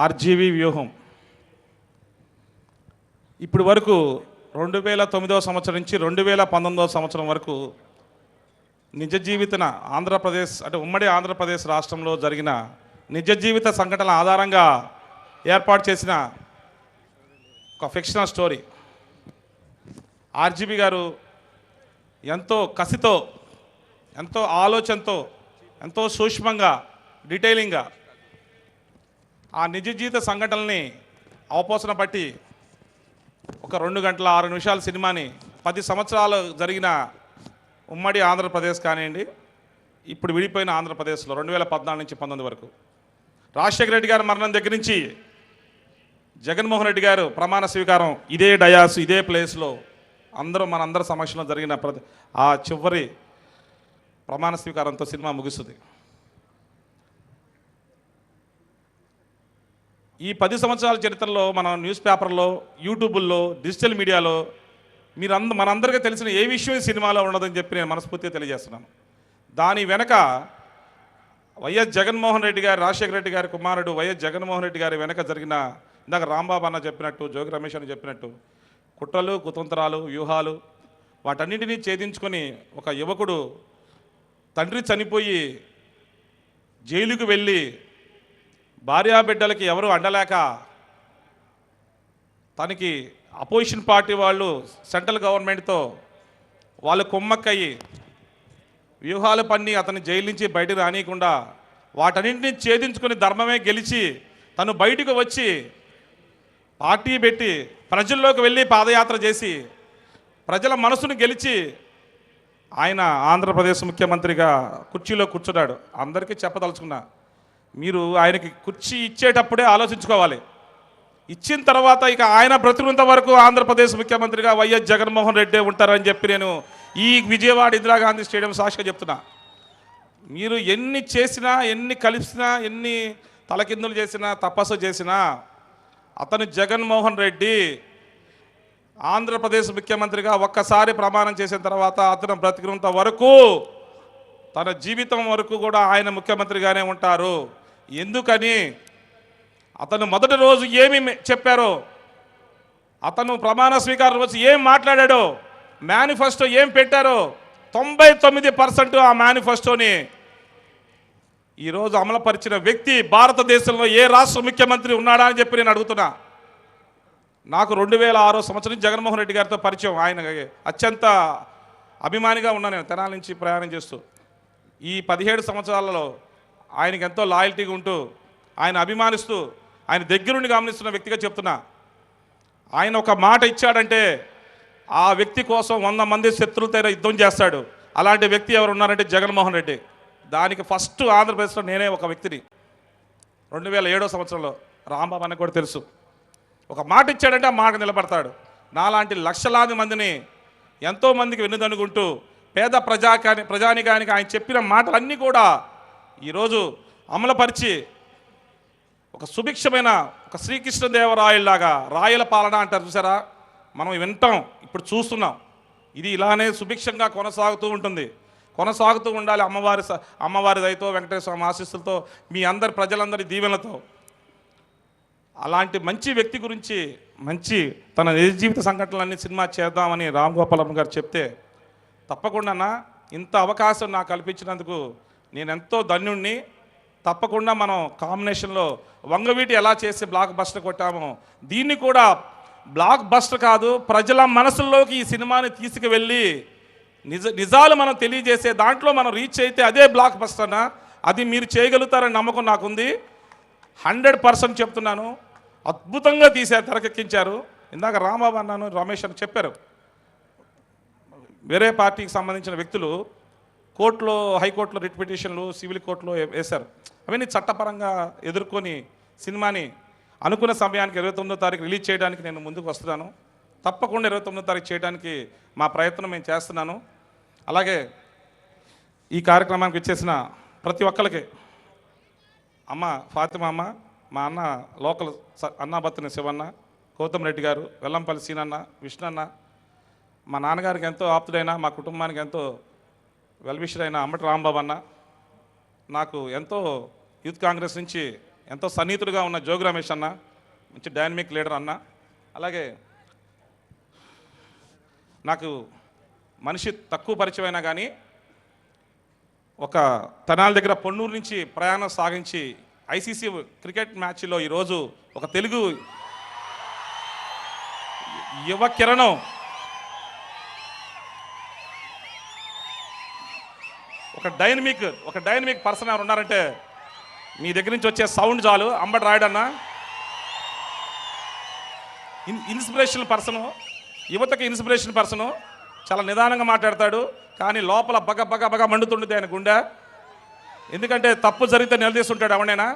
RGV వ్యూహం ఇప్పటి వరకు 2009వ సంవత్సరం నుంచి 2019వ సంవత్సరం వరకు నిజ జీవిత ఆంధ్రప్రదేశ్ అంటే ఉమ్మడి ఆంధ్రప్రదేశ్ రాష్ట్రంలో జరిగిన నిజ జీవిత సంఘటనల ఆధారంగా ఏర్పాటు చేసిన ఒక ఫిక్షనల్ స్టోరీ. ఆర్జీబీ గారు ఎంతో కసితో, ఎంతో ఆలోచనతో, ఎంతో సూక్ష్మంగా, డీటెయిలింగ్గా ఆ నిజ జీవిత సంఘటనల్ని అవపోసన పట్టి ఒక 2 గంటల 6 నిమిషాల సినిమాని 10 సంవత్సరాలు జరిగిన ఉమ్మడి ఆంధ్రప్రదేశ్ కానివ్వండి, ఇప్పుడు విడిపోయిన ఆంధ్రప్రదేశ్లో 2014 నుంచి 19 వరకు రాజశేఖర రెడ్డి గారి మరణం దగ్గర నుంచి జగన్మోహన్ రెడ్డి గారు ప్రమాణ స్వీకారం ఇదే డయాస్, ఇదే ప్లేస్లో మనందరి సమక్షంలో జరిగిన ఆ చివరి ప్రమాణ స్వీకారంతో సినిమా ముగుస్తుంది. ఈ 10 సంవత్సరాల చరిత్రలో మనం న్యూస్ పేపర్లో, యూట్యూబుల్లో, డిజిటల్ మీడియాలో మనందరికీ తెలిసిన ఏ విషయం సినిమాలో ఉండదని చెప్పి నేను మనస్ఫూర్తిగా తెలియజేస్తున్నాను. దాని వెనక వైఎస్ జగన్మోహన్ రెడ్డి గారు, రాజశేఖర రెడ్డి గారి కుమారుడు వైఎస్ జగన్మోహన్ రెడ్డి గారి వెనక జరిగిన, ఇందాక రాంబాబు అన్న చెప్పినట్టు, జోగి రమేష్ అని చెప్పినట్టు, కుట్రలు, కుతంత్రాలు, వ్యూహాలు, వాటన్నింటినీ ఛేదించుకొని ఒక యువకుడు తండ్రి చనిపోయి జైలుకు వెళ్ళి భార్యాబిడ్డలకి ఎవరు అండలేక తనకి అపోజిషన్ పార్టీ వాళ్ళు సెంట్రల్ గవర్నమెంట్తో వాళ్ళు కుమ్మక్కయ్యి వ్యూహాలు పన్ని అతని జైలు నుంచి బయటకు రానియకుండా వాటన్నింటినీ ఛేదించుకొని ధర్మమే గెలిచి తను బయటకు వచ్చి పార్టీ పెట్టి ప్రజల్లోకి వెళ్ళి పాదయాత్ర చేసి ప్రజల మనసును గెలిచి ఆయన ఆంధ్రప్రదేశ్ ముఖ్యమంత్రిగా కుర్చీలో కూర్చున్నాడు. అందరికీ చెప్పదలుచుకున్నా, మీరు ఆయనకి కుర్చీ ఇచ్చేటప్పుడే ఆలోచించుకోవాలి. ఇచ్చిన తర్వాత ఇక ఆయన బ్రతికున్నంత వరకు ఆంధ్రప్రదేశ్ ముఖ్యమంత్రిగా వైఎస్ జగన్మోహన్ రెడ్డి ఉంటారని చెప్పి నేను ఈ విజయవాడ ఇందిరాగాంధీ స్టేడియం సాక్షిగా చెప్తున్నా. మీరు ఎన్ని చేసినా, ఎన్ని కలిసినా, ఎన్ని తలకిందులు చేసినా, తపస్సు చేసినా అతను జగన్మోహన్ రెడ్డి ఆంధ్రప్రదేశ్ ముఖ్యమంత్రిగా ఒక్కసారి ప్రమాణం చేసిన తర్వాత అతను బ్రతికినంత వరకు తన జీవితం వరకు కూడా ఆయన ముఖ్యమంత్రిగానే ఉంటారు. ఎందుకని అతను మొదటి రోజు ఏమి చెప్పారో, అతను ప్రమాణ స్వీకారం రోజు ఏం మాట్లాడాడో, మేనిఫెస్టో ఏం పెట్టారో 99% ఆ మేనిఫెస్టోని ఈరోజు అమలుపరిచిన వ్యక్తి భారతదేశంలో ఏ రాష్ట్ర ముఖ్యమంత్రి ఉన్నాడా అని చెప్పి నేను అడుగుతున్నా. నాకు 2006 సంవత్సరం జగన్మోహన్ రెడ్డి గారితో పరిచయం. ఆయన అత్యంత అభిమానిగా ఉన్నా నేను తెనాలి నుంచి ప్రయాణం చేస్తూ. ఈ 17 సంవత్సరాలలో ఆయనకి ఎంతో లాయల్టీగా ఉంటూ, ఆయన అభిమానిస్తూ, ఆయన దగ్గరుండి గమనిస్తున్న వ్యక్తిగా చెప్తున్నా. ఆయన ఒక మాట ఇచ్చాడంటే ఆ వ్యక్తి కోసం 100 మంది శత్రువులతో యుద్ధం చేస్తాడు. అలాంటి వ్యక్తి ఎవరు ఉన్నారంటే జగన్మోహన్ రెడ్డి. దానికి ఫస్ట్ ఆంధ్రప్రదేశ్లో నేనే ఒక వ్యక్తిని. 2007 సంవత్సరంలో రాంబాబు అన్న కూడా తెలుసు. ఒక మాట ఇచ్చాడంటే ఆ మాట నిలబడతాడు. నాలాంటి లక్షలాది మందిని, ఎంతోమందికి వెన్నుదనుకుంటూ పేద ప్రజానికానికి ఆయన చెప్పిన మాటలన్నీ కూడా ఈరోజు అమలుపరిచి ఒక సుభిక్షమైన ఒక శ్రీకృష్ణదేవరాయల్లాగా, రాయల పాలన అంటారు చూసారా, మనం వింటాం, ఇప్పుడు చూస్తున్నాం. ఇది ఇలానే సుభిక్షంగా కొనసాగుతూ ఉంటుంది, కొనసాగుతూ ఉండాలి. అమ్మవారి దయతో, వెంకటేశ్వర స్వామి ఆశీస్సులతో, మీ అందరి ప్రజలందరి దీవెనలతో. అలాంటి మంచి వ్యక్తి గురించి మంచి తన నిజ జీవిత సంఘటనలన్నీ సినిమా చేద్దామని రామ్ గోపాలమ్మ గారు చెప్తే, తప్పకుండా ఇంత అవకాశం నాకు కల్పించినందుకు నేను ఎంతో ధన్యుణ్ణి. తప్పకుండా మనం కాంబినేషన్లో వంగవీటి ఎలా చేసి బ్లాక్ బస్టర్ కొట్టామో దీన్ని కూడా బ్లాక్ బస్టర్ కాదు, ప్రజల మనసుల్లోకి ఈ సినిమాని తీసుకువెళ్ళి నిజాలు మనం తెలియజేసే దాంట్లో మనం రీచ్ అయితే అదే బ్లాక్ బస్టర్నా. అది మీరు చేయగలుగుతారని నమ్మకం నాకుంది. 100% చెప్తున్నాను. అద్భుతంగా తీశారు, తెరకెక్కించారు. ఇందాక రాంబాబు అన్నాను, రమేష్ అని చెప్పారు. వేరే పార్టీకి సంబంధించిన వ్యక్తులు కోర్టులో, హైకోర్టులో రిట్ పిటిషన్లు, సివిల్ కోర్టులో వేశారు. అవన్నీ చట్టపరంగా ఎదుర్కొని సినిమాని అనుకున్న సమయానికి 29వ తారీఖు రిలీజ్ చేయడానికి నేను ముందుకు వస్తున్నాను. తప్పకుండా 29వ తారీఖు చేయడానికి మా ప్రయత్నం మేము చేస్తున్నాను. అలాగే ఈ కార్యక్రమానికి ఇచ్చేసిన ప్రతి ఒక్కరికి, అమ్మ ఫాతిమా అమ్మ, మా అన్న లోకల్ అన్నాబత్తిని శివన్న, గౌతమ్ రెడ్డి గారు, వెల్లంపల్లి సీనన్న, విష్ణన్న, మా నాన్నగారికి ఎంతో ఆప్తుడైన, మా కుటుంబానికి ఎంతో వెల్విషర్ అయిన అమ్మటి రాంబాబు అన్న, నాకు ఎంతో యూత్ కాంగ్రెస్ నుంచి ఎంతో సన్నిహితుడుగా ఉన్న జోగి రమేష్ అన్న, మంచి డైనమిక్ లీడర్ అన్న. అలాగే నాకు మనిషి తక్కువ పరిచయం అయినా కానీ ఒక తెనాలి దగ్గర పొన్నూరు నుంచి ప్రయాణం సాగించి ఐసీసీ క్రికెట్ మ్యాచ్లో ఈరోజు ఒక తెలుగు యువ కిరణం ఒక డైనమిక్ పర్సన్ ఎవరు ఉన్నారంటే మీ దగ్గర నుంచి వచ్చే సౌండ్ చాలు. అంబటి రాయుడన్న ఇన్స్పిరేషన్ పర్సను, యువతకి ఇన్స్పిరేషన్ పర్సను. చాలా నిదానంగా మాట్లాడతాడు, కానీ లోపల బగ మండుతుండేది ఆయన గుండె. ఎందుకంటే తప్పు జరిగితే నిలదీస్తుంటాడు ఎవడైనా.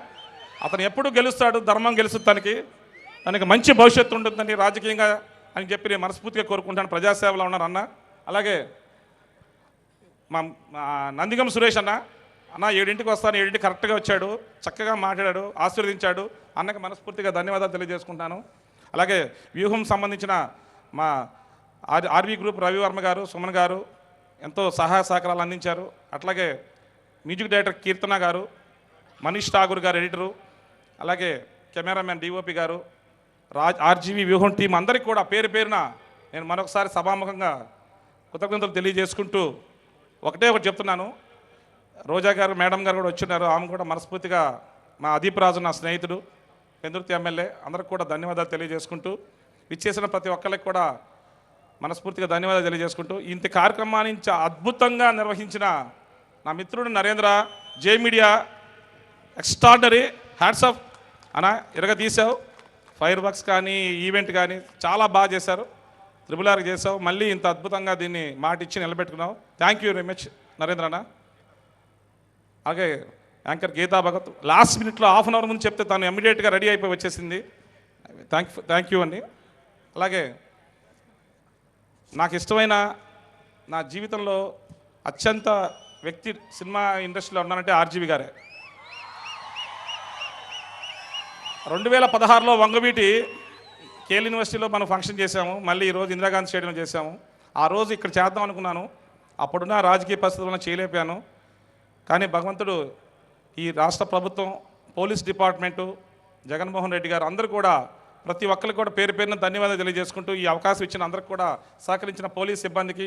అతను ఎప్పుడు గెలుస్తాడు, ధర్మం గెలుస్తుంది, తనకి మంచి భవిష్యత్తు ఉంటుందని రాజకీయంగా అని చెప్పి నేను మనస్ఫూర్తిగా కోరుకుంటాను. ప్రజాసేవలో ఉన్నారు అన్న. అలాగే మా నందిగం సురేష్ అన్న 7ంటికి వస్తాను, 7ంటికి కరెక్ట్గా వచ్చాడు, చక్కగా మాట్లాడాడు, ఆశీర్వదించాడు. అన్నకి మనస్ఫూర్తిగా ధన్యవాదాలు తెలియజేసుకుంటాను. అలాగే వ్యూహం సంబంధించిన మా ఆర్వీ గ్రూప్ రవివర్మ గారు, సుమన్ గారు ఎంతో సహాయ సహకారాలు అందించారు. అట్లాగే మ్యూజిక్ డైరెక్టర్ కీర్తన గారు, మనీష్ ఠాగూర్ గారు ఎడిటరు, అలాగే కెమెరామెన్ డిఓపి గారు, ఆర్జీవీ వ్యూహం టీం అందరికీ కూడా పేరు పేరున నేను మరొకసారి సభాముఖంగా కృతజ్ఞతలు తెలియజేసుకుంటూ ఒకటే చెప్తున్నాను. రోజా గారు, మేడం గారు కూడా వచ్చిన్నారు. ఆమె కూడా మనస్ఫూర్తిగా మా అదీప్ రాజు నా స్నేహితుడు, పెందుర్తి ఎమ్మెల్యే, అందరికి కూడా ధన్యవాదాలు తెలియజేసుకుంటూ విచ్చేసిన ప్రతి ఒక్కరికి కూడా మనస్ఫూర్తిగా ధన్యవాదాలు తెలియజేసుకుంటూ ఇంత కార్యక్రమాన్ని అద్భుతంగా నిర్వహించిన నా మిత్రుడు నరేంద్ర, జే మీడియా, ఎక్స్ట్రాడనరీ, హ్యాట్స్ ఆఫ్ అన్న. తీసావు, ఫైర్ వర్క్స్ కానీ ఈవెంట్ కానీ చాలా బాగా చేశారు. త్రిబుల్ చేసావు, మళ్ళీ ఇంత అద్భుతంగా దీన్ని మాట ఇచ్చి నిలబెట్టుకున్నావు. Thank you very much Narendra అన్న. అలాగే యాంకర్ గీతా భగత్ లాస్ట్ మినిట్లో హాఫ్ అన్ అవర్ ముందు చెప్తే తను ఇమ్మీడియట్గా రెడీ అయిపోయి వచ్చేసింది. థ్యాంక్ యూ అండి. అలాగే నాకు ఇష్టమైన నా జీవితంలో అత్యంత వ్యక్తి సినిమా ఇండస్ట్రీలో ఉన్నానంటే ఆర్జీవి గారే. 2016లో వంగవీటి కేఎల్ యూనివర్సిటీలో మనం ఫంక్షన్ చేశాము. మళ్ళీ ఈరోజు ఇందిరాగాంధీ స్టేడియం చేశాము. ఆ రోజు ఇక్కడ చేద్దాం అనుకున్నాను, అప్పుడున్న రాజకీయ పరిస్థితులను చేయలేపాను. కానీ భగవంతుడు, ఈ రాష్ట్ర ప్రభుత్వం, పోలీస్ డిపార్ట్మెంటు, జగన్మోహన్ రెడ్డి గారు అందరూ కూడా ప్రతి ఒక్కరికి కూడా పేరు పేరున ధన్యవాదాలు తెలియజేసుకుంటూ ఈ అవకాశం ఇచ్చిన అందరికి కూడా సహకరించిన పోలీస్ సిబ్బందికి,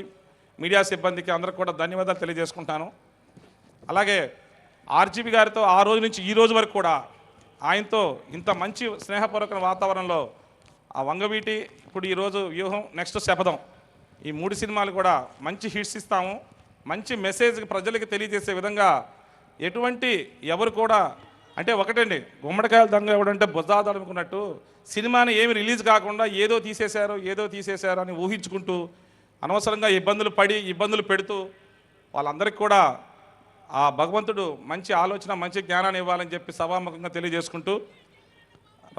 మీడియా సిబ్బందికి అందరికి కూడా ధన్యవాదాలు తెలియజేసుకుంటాను. అలాగే ఆర్జీవి గారితో ఆ రోజు నుంచి ఈ రోజు వరకు కూడా ఆయనతో ఇంత మంచి స్నేహపూర్వక వాతావరణంలో ఆ వంగవీటి, ఇప్పుడు ఈరోజు వ్యూహం, నెక్స్ట్ శపథం, ఈ 3 సినిమాలు కూడా మంచి హిట్స్ ఇస్తాము. మంచి మెసేజ్ ప్రజలకి తెలియజేసే విధంగా ఎటువంటి ఎవరు కూడా అంటే ఒకటండి, గుమ్మడికాయల దొంగ ఎవడంటే బుద్ధాదాలు అనుకున్నట్టు సినిమాని ఏమి రిలీజ్ కాకుండా ఏదో తీసేశారు అని ఊహించుకుంటూ అనవసరంగా ఇబ్బందులు పెడుతూ వాళ్ళందరికీ కూడా ఆ భగవంతుడు మంచి ఆలోచన, మంచి జ్ఞానాన్ని ఇవ్వాలని చెప్పి సభాముఖంగా తెలియజేసుకుంటూ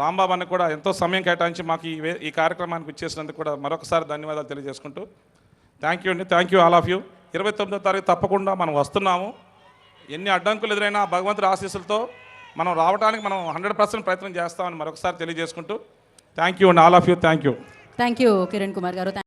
రాంబాబు అన్న కూడా ఎంతో సమయం కేటాయించి మాకు ఈ కార్యక్రమానికి ఇచ్చేసినందుకు కూడా మరొకసారి ధన్యవాదాలు తెలియజేసుకుంటూ థ్యాంక్ యూ అండి. Thank you all of you. 29వ తారీఖు తప్పకుండా మనం వస్తున్నాము. ఎన్ని అడ్డంకులు ఎదురైనా భగవంతుడి ఆశీస్సులతో మనం రావడానికి మనం 100% ప్రయత్నం చేస్తామని మరొకసారి తెలియజేసుకుంటూ థ్యాంక్ యూ అండి all of you. Thank you Kiran Kumar గారు.